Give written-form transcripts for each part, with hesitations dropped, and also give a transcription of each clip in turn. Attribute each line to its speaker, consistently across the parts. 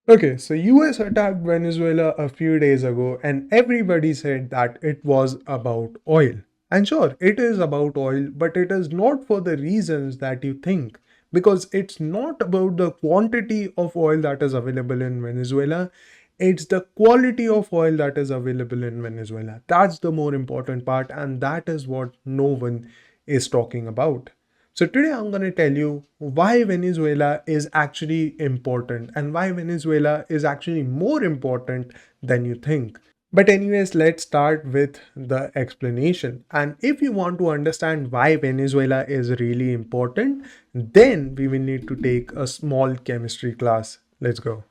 Speaker 1: Okay, so US attacked Venezuela a few days ago and everybody said that it was about oil. And sure, it is about oil, but it is not for the reasons that you think. Because it's not about the quantity of oil that is available in Venezuela, it's the quality of oil that is available in Venezuela. That's the more important part, and that is what no one is talking about. So today I'm going to tell you why Venezuela is actually important and why Venezuela is actually more important than you think. But anyways, let's start with the explanation. And if you want to understand why Venezuela is really important, then we will need to take a small chemistry class. Let's go.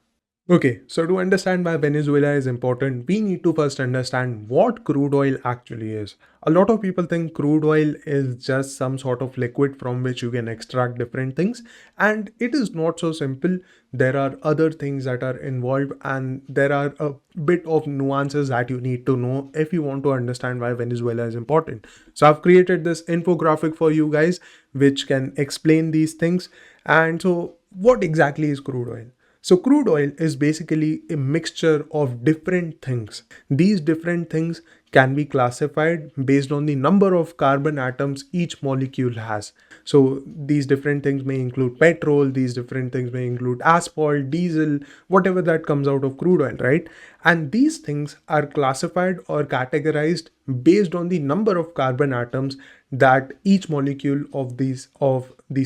Speaker 1: Okay, so to understand why Venezuela is important, we need to first understand what crude oil actually is. A lot of people think crude oil is just some sort of liquid from which you can extract different things, and it is not so simple. There are other things that are involved, and there are a bit of nuances that you need to know if you want to understand why Venezuela is important. So, I've created this infographic for you guys which can explain these things. And so, what exactly is crude oil? So crude oil is basically a mixture of different things. These different things can be classified based on the number of carbon atoms each molecule has. So these different things may include petrol, these different things may include asphalt, diesel, whatever that comes out of crude oil, right? And these things are classified or categorized based on the number of carbon atoms that each molecule of these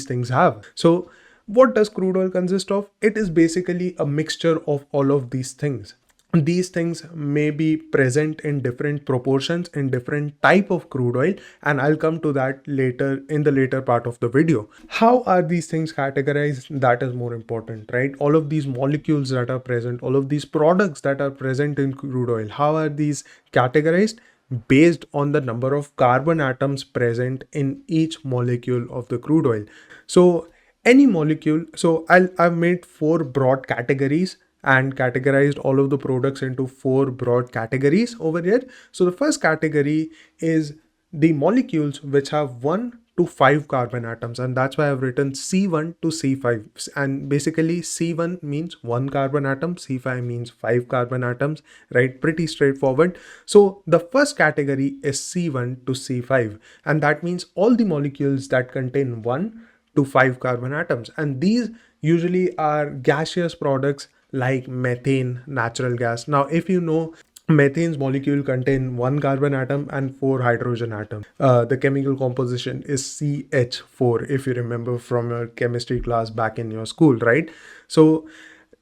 Speaker 1: things have. So what does crude oil consist of? It is basically a mixture of all of these things. These things may be present in different proportions in different type of crude oil, and I'll come to that later in the later part of the video. How are these things categorized? That is more important, right? All of these molecules that are present, all of these products that are present in crude oil, how are these categorized? Based on the number of carbon atoms present in each molecule of the crude oil. So any molecule, so I've made four broad categories and categorized all of the products into four broad categories over here. So the first category is the molecules which have 1 to 5 carbon atoms, and that's why I've written C1 to C5. And basically C1 means 1 carbon atom, C5 means 5 carbon atoms, right? Pretty straightforward. So the first category is C1 to C5, and that means all the molecules that contain 1 to 5 carbon atoms, and these usually are gaseous products like methane, natural gas. Now if you know, methane's molecule contain 1 carbon atom and 4 hydrogen atoms. The chemical composition is CH4, if you remember from your chemistry class back in your school, right? So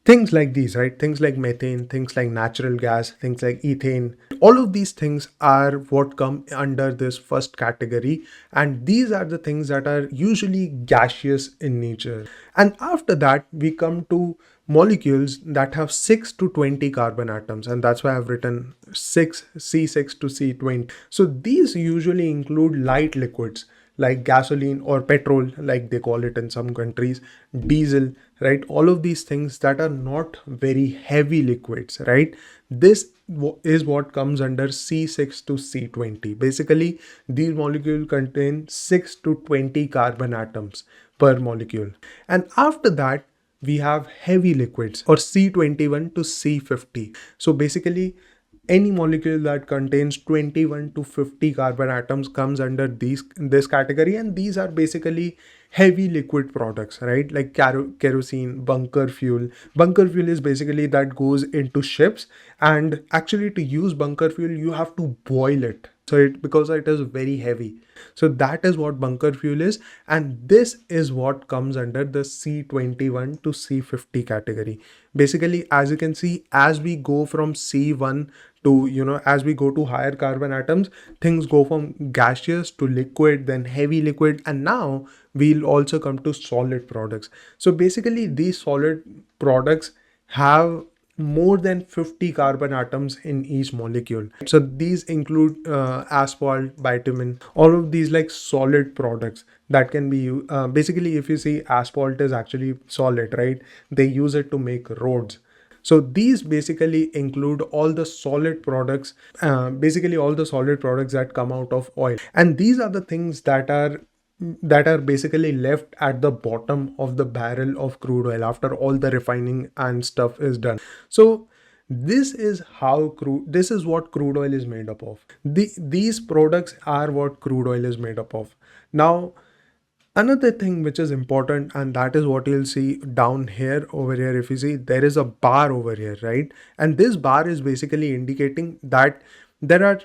Speaker 1: things like these, right? Things like methane, things like natural gas, things like ethane, all of these things are what come under this first category. And these are the things that are usually gaseous in nature. And after that, we come to molecules that have 6 to 20 carbon atoms. And that's why I've written 6, C6 to C20. So these usually include light liquids like gasoline or petrol, like they call it in some countries, diesel, right? All of these things that are not very heavy liquids, right? This is what comes under C6 to C20. Basically, these molecules contain 6 to 20 carbon atoms per molecule. And after that, we have heavy liquids or C21 to C50. So basically, any molecule that contains 21 to 50 carbon atoms comes under this category, and these are basically heavy liquid products, right? Like kerosene, bunker fuel is basically that goes into ships, and actually to use bunker fuel you have to boil it, so it because it is very heavy. So that is what bunker fuel is, and this is what comes under the C21 to C50 category. Basically, as you can see, as we go from C1 to, as we go to higher carbon atoms, things go from gaseous to liquid, then heavy liquid, and now we'll also come to solid products. So basically, these solid products have more than 50 carbon atoms in each molecule. So these include asphalt, bitumen, all of these like solid products that can be used. Basically, if you see, asphalt is actually solid, right? They use it to make roads. So these basically include all the solid products, basically all the solid products that come out of oil. And these are the things that are that are basically left at the bottom of the barrel of crude oil after all the refining and stuff is done. So this is what crude oil is made up of. These products are what crude oil is made up of. Now, another thing which is important, and that is what you'll see down here over here. If you see, there is a bar over here, right? And this bar is basically indicating that there are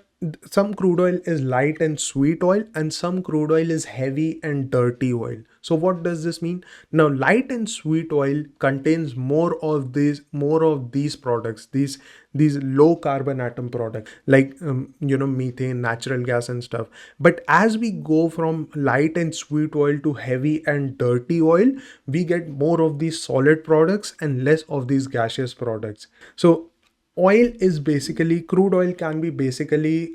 Speaker 1: some crude oil is light and sweet oil, and some crude oil is heavy and dirty oil. So what does this mean? Now, light and sweet oil contains more of these products, these low carbon atom products like methane, natural gas and stuff. But as we go from light and sweet oil to heavy and dirty oil, we get more of these solid products and less of these gaseous products. So oil is basically, crude oil can be basically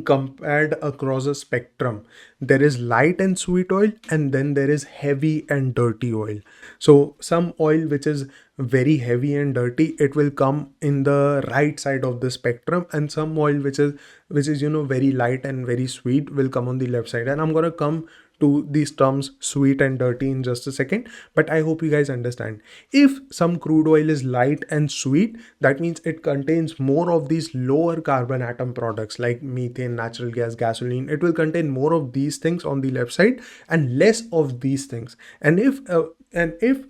Speaker 1: compared across a spectrum. There is light and sweet oil, and then there is heavy and dirty oil. So some oil which is very heavy and dirty, it will come in the right side of the spectrum, and some oil which is very light and very sweet will come on the left side. And I'm gonna come to these terms sweet and dirty in just a second, but I hope you guys understand. If some crude oil is light and sweet, that means it contains more of these lower carbon atom products like methane, natural gas, gasoline. It will contain more of these things on the left side and less of these things. And if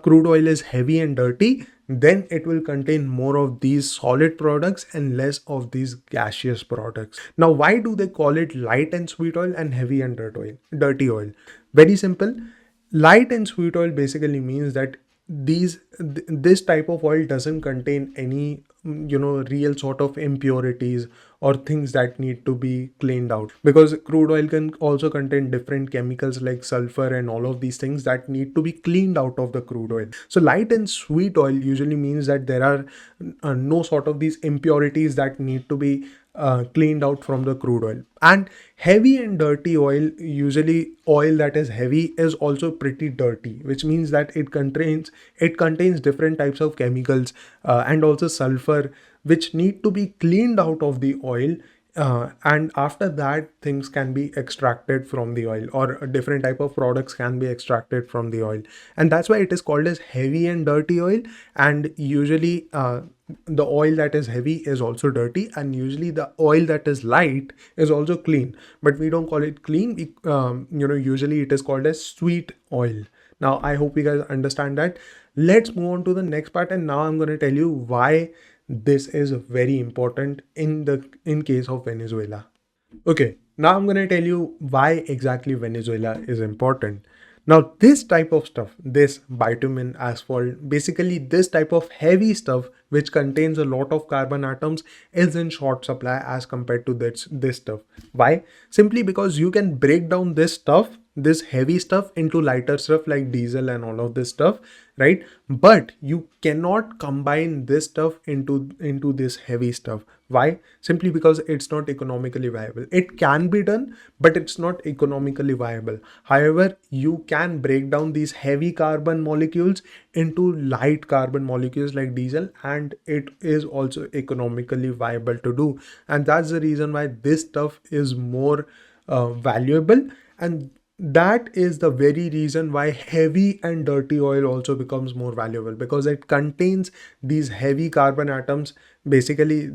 Speaker 1: crude oil is heavy and dirty, then it will contain more of these solid products and less of these gaseous products. Now, why do they call it light and sweet oil and heavy and dirty oil? Very simple. Light and sweet oil basically means that this type of oil doesn't contain any real sort of impurities or things that need to be cleaned out, because crude oil can also contain different chemicals like sulfur and all of these things that need to be cleaned out of the crude oil. So light and sweet oil usually means that there are no sort of these impurities that need to be cleaned out from the crude oil. And heavy and dirty oil, usually oil that is heavy is also pretty dirty, which means that it contains different types of chemicals and also sulfur, which need to be cleaned out of the oil. And after that, things can be extracted from the oil, or a different type of products can be extracted from the oil. And that's why it is called as heavy and dirty oil. And usually the oil that is heavy is also dirty, and usually the oil that is light is also clean, but we don't call it clean. Usually it is called as sweet oil. Now, I hope you guys understand that. Let's move on to the next part, and now I'm going to tell you why this is very important in case of Venezuela. Okay, now I'm going to tell you why exactly Venezuela is important. Now, this type of stuff, this bitumen, asphalt, basically this type of heavy stuff which contains a lot of carbon atoms is in short supply as compared to this stuff. Why? Simply because you can break down this stuff, this heavy stuff, into lighter stuff like diesel and all of this stuff, right? But you cannot combine this stuff into this heavy stuff. Why? Simply because it's not economically viable. It can be done, but it's not economically viable. However, you can break down these heavy carbon molecules into light carbon molecules like diesel, and it is also economically viable to do. And that's the reason why this stuff is more valuable. And that is the very reason why heavy and dirty oil also becomes more valuable, because it contains these heavy carbon atoms. Basically,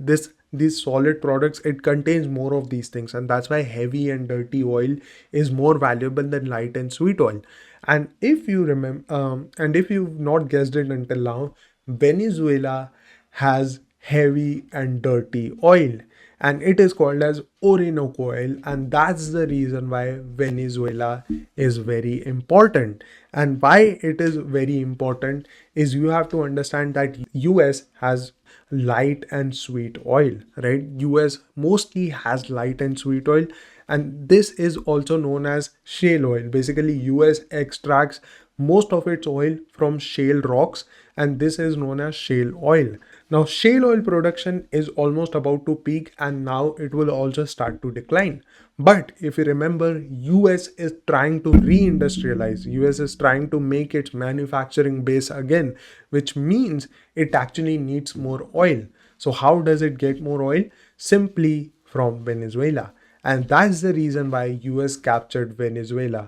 Speaker 1: these solid products, it contains more of these things, and that's why heavy and dirty oil is more valuable than light and sweet oil. And if you remember, and if you've not guessed it until now, Venezuela has heavy and dirty oil, and it is called as Orinoco oil. And that's the reason why Venezuela is very important. And why it is very important is, you have to understand that US has light and sweet oil, right? US mostly has light and sweet oil, and this is also known as shale oil. Basically, US extracts most of its oil from shale rocks, and this is known as shale oil. Now, shale oil production is almost about to peak, and now it will also start to decline. But if you remember, US is trying to reindustrialize. US is trying to make its manufacturing base again, which means it actually needs more oil. So how does it get more oil? Simply from Venezuela. and that's the reason why US captured Venezuela.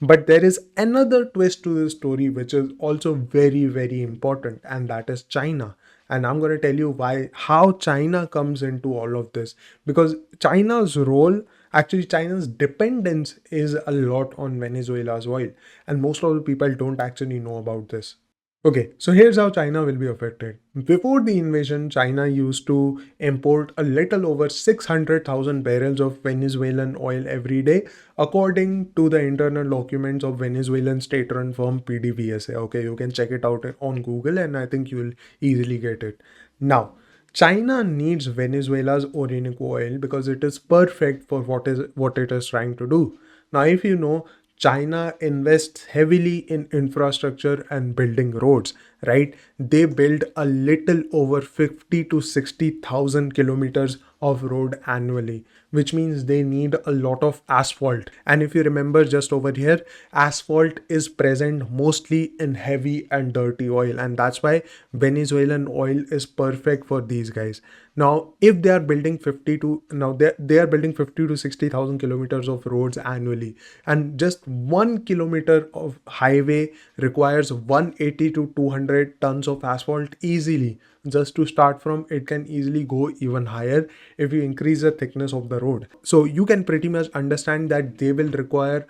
Speaker 1: But there is another twist to this story which is also very, very important, and that is China. And I'm going to tell you why, how China comes into all of this. Because China's role, actually, China's dependence is a lot on Venezuela's oil. And most of the people don't actually know about this. Okay, so here's how China will be affected. Before the invasion, China used to import a little over 600,000 barrels of Venezuelan oil every day, according to the internal documents of Venezuelan state-run firm PDVSA. Okay, you can check it out on Google, and I think you will easily get it. Now, China needs Venezuela's Orinoco oil because it is perfect for what it is trying to do. Now, if you know, China invests heavily in infrastructure and building roads, right? They build a little over 50 to 60,000 kilometers of road annually, which means they need a lot of asphalt. And if you remember just over here, asphalt is present mostly in heavy and dirty oil, and that's why Venezuelan oil is perfect for these guys. Now, if they are building 50 to now they are building 50 to 60,000 kilometers of roads annually, and just 1 kilometer of highway requires 180 to 200 tons of asphalt easily. Just to start from, it can easily go even higher if you increase the thickness of the road. So you can pretty much understand that they will require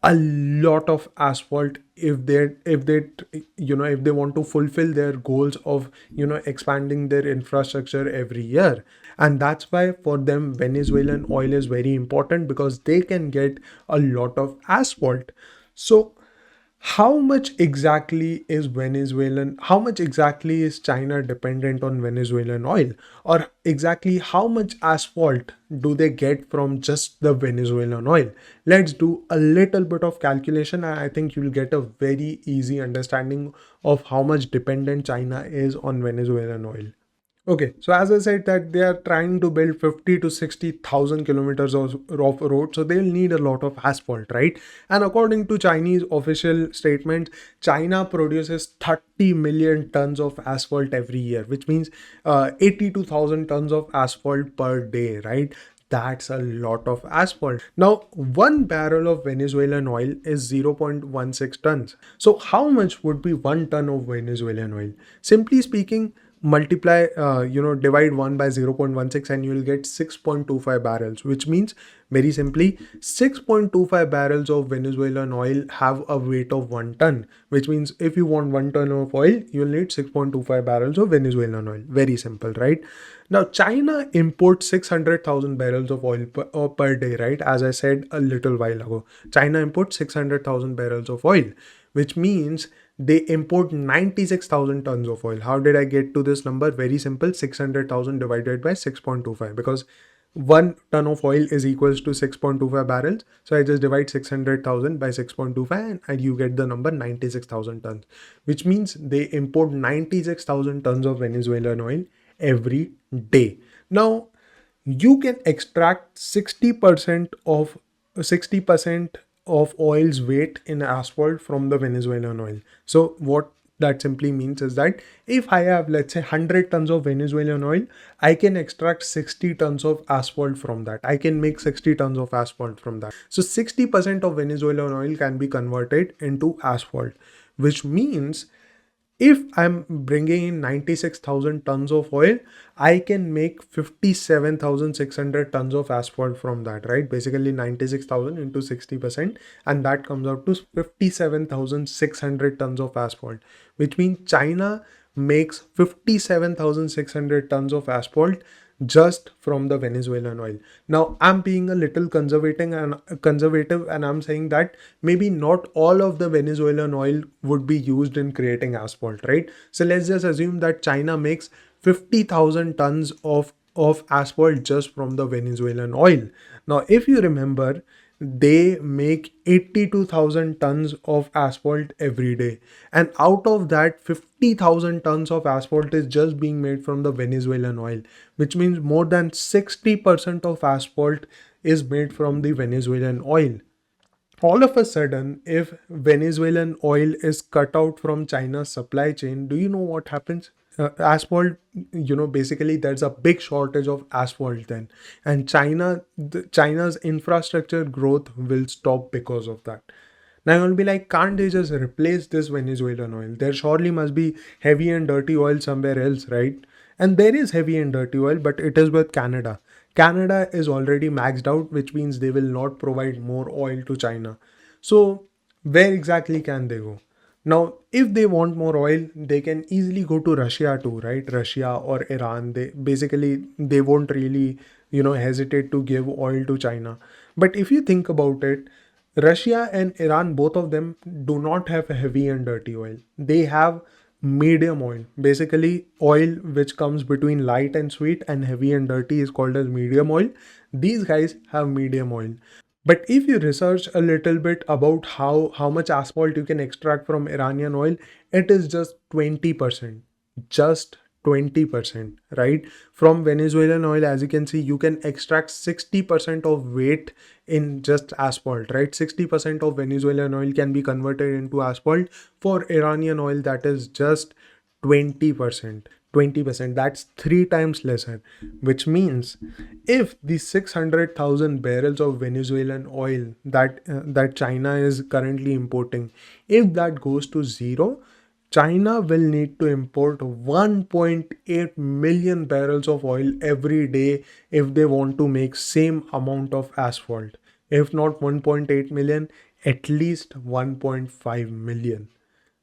Speaker 1: a lot of asphalt if they want to fulfill their goals of expanding their infrastructure every year. And that's why for them Venezuelan oil is very important, because they can get a lot of asphalt. So how much exactly is China dependent on Venezuelan oil? Or exactly how much asphalt do they get from just the Venezuelan oil? Let's do a little bit of calculation, and I think you'll get a very easy understanding of how much dependent China is on Venezuelan oil. Okay, so as I said that they are trying to build 50 to 60,000 kilometers of road, so they'll need a lot of asphalt, right? And according to Chinese official statements, China produces 30 million tons of asphalt every year, which means 82,000 tons of asphalt per day, right? That's a lot of asphalt. Now, one barrel of Venezuelan oil is 0.16 tons. So, how much would be 1 ton of Venezuelan oil? Simply speaking, divide 1 by 0.16 and you will get 6.25 barrels, which means very simply 6.25 barrels of Venezuelan oil have a weight of 1 ton, which means if you want 1 ton of oil, you'll need 6.25 barrels of Venezuelan oil. Very simple, right? Now, China imports 600,000 barrels of oil per day, right? As I said a little while ago, China imports 600,000 barrels of oil, which means they import 96,000 tons of oil. How did I get to this number? Very simple, 600,000 divided by 6.25, because 1 ton of oil is equals to 6.25 barrels. So I just divide 600,000 by 6.25 and you get the number 96,000 tons, which means they import 96,000 tons of Venezuelan oil every day. Now, you can extract 60% of oil's weight in asphalt from the Venezuelan oil. So what that simply means is that if I have, let's say, 100 tons of Venezuelan oil, I can extract 60 tons of asphalt from that. I can make 60 tons of asphalt from that. So 60% of Venezuelan oil can be converted into asphalt, which means if I'm bringing in 96,000 tons of oil, I can make 57,600 tons of asphalt from that, right? Basically 96,000 into 60%, and that comes out to 57,600 tons of asphalt, which means China makes 57,600 tons of asphalt just from the Venezuelan oil. Now, I'm being a little conservative and I'm saying that maybe not all of the Venezuelan oil would be used in creating asphalt, right? So let's just assume that China makes 50,000 tons of asphalt just from the Venezuelan oil. Now, if you remember, they make 82,000 tons of asphalt every day. And out of that, 50,000 tons of asphalt is just being made from the Venezuelan oil, which means more than 60% of asphalt is made from the Venezuelan oil. All of a sudden, if Venezuelan oil is cut out from China's supply chain, do you know what happens? Asphalt, basically there's a big shortage of asphalt then, and China's infrastructure growth will stop because of that. Now you'll be like, can't they just replace this Venezuelan oil? There surely must be heavy and dirty oil somewhere else, right? And there is heavy and dirty oil, but it is with Canada. Canada is already maxed out, which means they will not provide more oil to China. So, where exactly can they go? Now, if they want more oil, they can easily go to Russia too, right? Russia or Iran. They won't really, hesitate to give oil to China. But if you think about it, Russia and Iran, both of them do not have heavy and dirty oil. They have medium oil. Basically, oil which comes between light and sweet, and heavy and dirty is called as medium oil. These guys have medium oil. But if you research a little bit about how much asphalt you can extract from Iranian oil, it is just 20%. Just 20%, right? From Venezuelan oil, as you can see, you can extract 60% of weight in just asphalt, right? 60% of Venezuelan oil can be converted into asphalt. For Iranian oil, that is just 20%. 20%, that's three times lesser, which means if the 600,000 barrels of Venezuelan oil that China is currently importing, if that goes to zero, China will need to import 1.8 million barrels of oil every day if they want to make same amount of asphalt. If not 1.8 million, at least 1.5 million.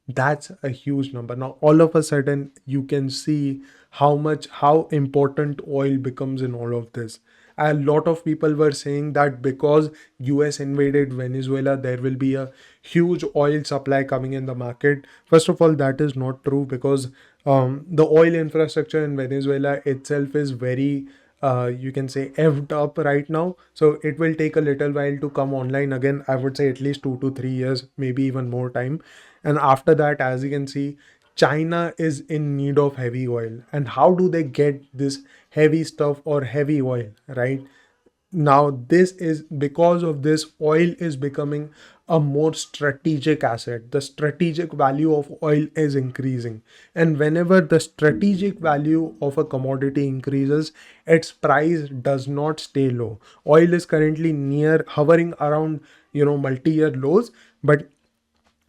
Speaker 1: That's a huge number. Now, all of a sudden, you can see how important oil becomes in all of this. A lot of people were saying that because US invaded Venezuela, there will be a huge oil supply coming in the market. First of all, that is not true because the oil infrastructure in Venezuela itself is very, you can say, effed up right now. So it will take a little while to come online again. I would say at least 2 to 3 years, maybe even more time. And after that, as you can see, China is in need of heavy oil. And how do they get this heavy stuff or heavy oil, right? Now, this is because of this, oil is becoming a more strategic asset. The strategic value of oil is increasing. And whenever the strategic value of a commodity increases, its price does not stay low. Oil is currently hovering around, multi-year lows, but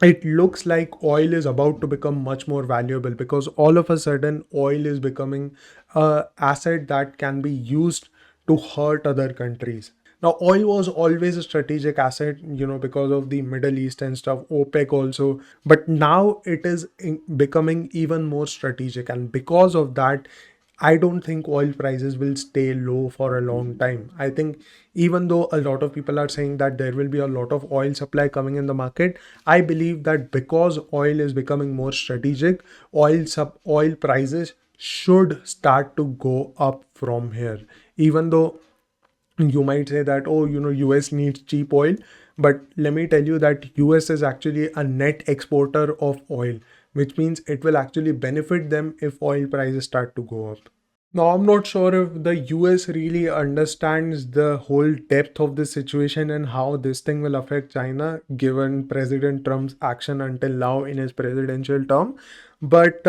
Speaker 1: it looks like oil is about to become much more valuable because all of a sudden oil is becoming a asset that can be used to hurt other countries. Now, oil was always a strategic asset, because of the Middle East and stuff, OPEC also, but now it is becoming even more strategic. And because of that, I don't think oil prices will stay low for a long time. I think even though a lot of people are saying that there will be a lot of oil supply coming in the market, I believe that because oil is becoming more strategic, oil prices should start to go up from here. Even though you might say that, oh, US needs cheap oil, but let me tell you that US is actually a net exporter of oil, which means it will actually benefit them if oil prices start to go up. Now, I'm not sure if the US really understands the whole depth of the situation and how this thing will affect China, given President Trump's action until now in his presidential term. But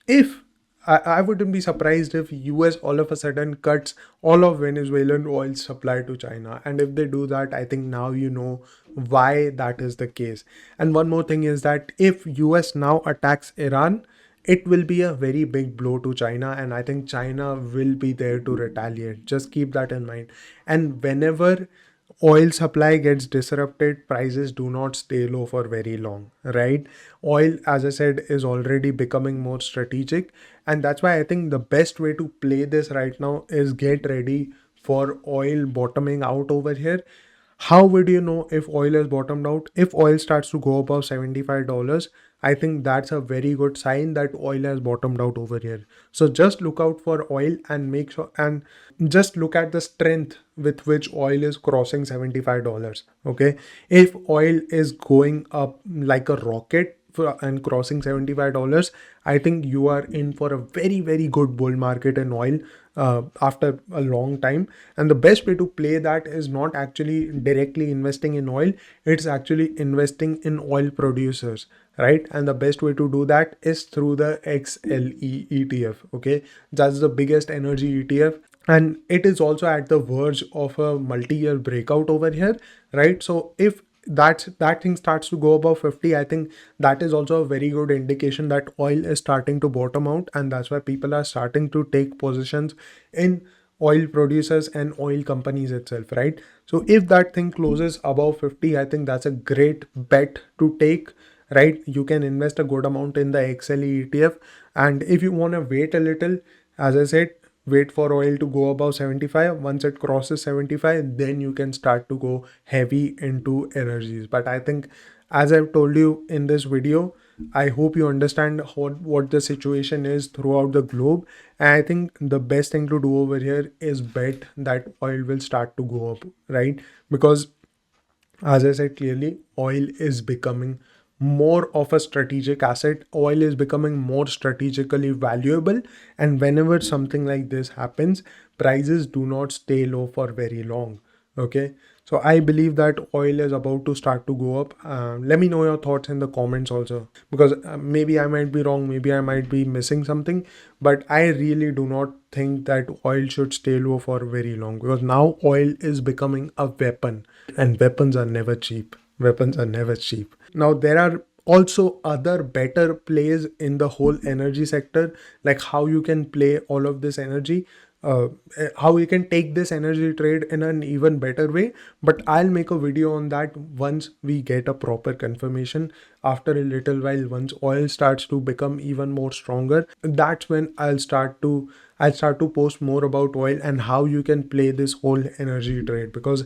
Speaker 1: if I wouldn't be surprised if US all of a sudden cuts all of Venezuelan oil supply to China. And if they do that, I think now you know why that is the case. And one more thing is that if US now attacks Iran, it will be a very big blow to China, and I think China will be there to retaliate. Just keep that in mind. And whenever oil supply gets disrupted, prices do not stay low for very long, right? Oil, as I said, is already becoming more strategic, and that's why I think the best way to play this right now is get ready for oil bottoming out over here. How would you know if oil has bottomed out? If oil starts to go above $75, I think that's a very good sign that oil has bottomed out over here. So just look out for oil and make sure, and just look at the strength with which oil is crossing $75. Okay. If oil is going up like a rocket and crossing $75, I think you are in for a very, very good bull market in oil after a long time. And the best way to play that is not actually directly investing in oil, it's actually investing in oil producers, right? And the best way to do that is through the XLE ETF. Okay, that's the biggest energy ETF, and it is also at the verge of a multi-year breakout over here, right? So if that thing starts to go above 50, I think that is also a very good indication that oil is starting to bottom out, and that's why people are starting to take positions in oil producers and oil companies itself, right? So if that thing closes above 50, I think that's a great bet to take, right? You can invest a good amount in the XLE ETF, and if you want to wait a little, as I said, wait for oil to go above 75. Once it crosses 75, then you can start to go heavy into energies. But I think, as I've told you in this video, I hope you understand what the situation is throughout the globe. And I think the best thing to do over here is bet that oil will start to go up, right? Because as I said clearly, oil is becoming more of a strategic asset. Oil is becoming more strategically valuable. And whenever something like this happens, prices do not stay low for very long. Okay. So I believe that oil is about to start to go up. Let me know your thoughts in the comments also, because maybe I might be wrong, maybe I might be missing something, but I really do not think that oil should stay low for very long, because now oil is becoming a weapon, and weapons are never cheap. Weapons are never cheap. Now, there are also other better plays in the whole energy sector, like how you can play all of this energy, how you can take this energy trade in an even better way. But I'll make a video on that once we get a proper confirmation. After a little while, once oil starts to become even more stronger, that's when I'll start to post more about oil and how you can play this whole energy trade, because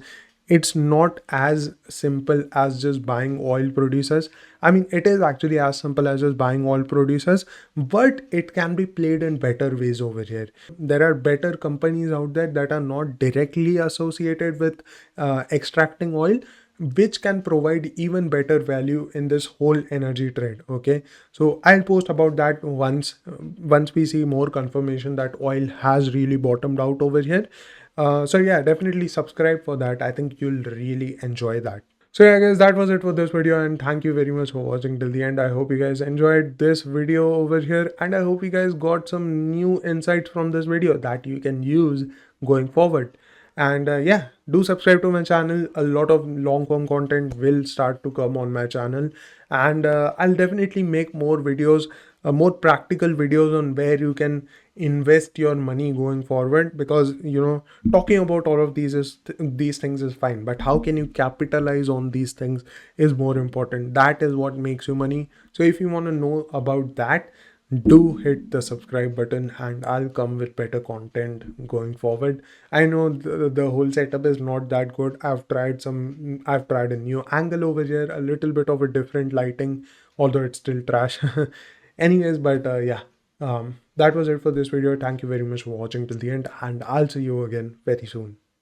Speaker 1: it's not as simple as just buying oil producers. I mean, it is actually as simple as just buying oil producers, but it can be played in better ways over here. There are better companies out there that are not directly associated with extracting oil, which can provide even better value in this whole energy trade. Okay, so I'll post about that once we see more confirmation that oil has really bottomed out over here. So yeah, definitely subscribe for that. I think you'll really enjoy that. So yeah guys, that was it for this video, and thank you very much for watching till the end. I hope you guys enjoyed this video over here, and I hope you guys got some new insights from this video that you can use going forward. And yeah, do subscribe to my channel. A lot of long form content will start to come on my channel, and I'll definitely make more videos, more practical videos on where you can invest your money going forward. Because talking about all of these things is fine, but how can you capitalize on these things is more important. That is what makes you money. So if you want to know about that, do hit the subscribe button, and I'll come with better content going forward. I know the whole setup is not that good. I've tried a new angle over here, a little bit of a different lighting, although it's still trash. Anyways, but yeah, that was it for this video. Thank you very much for watching till the end, and I'll see you again very soon.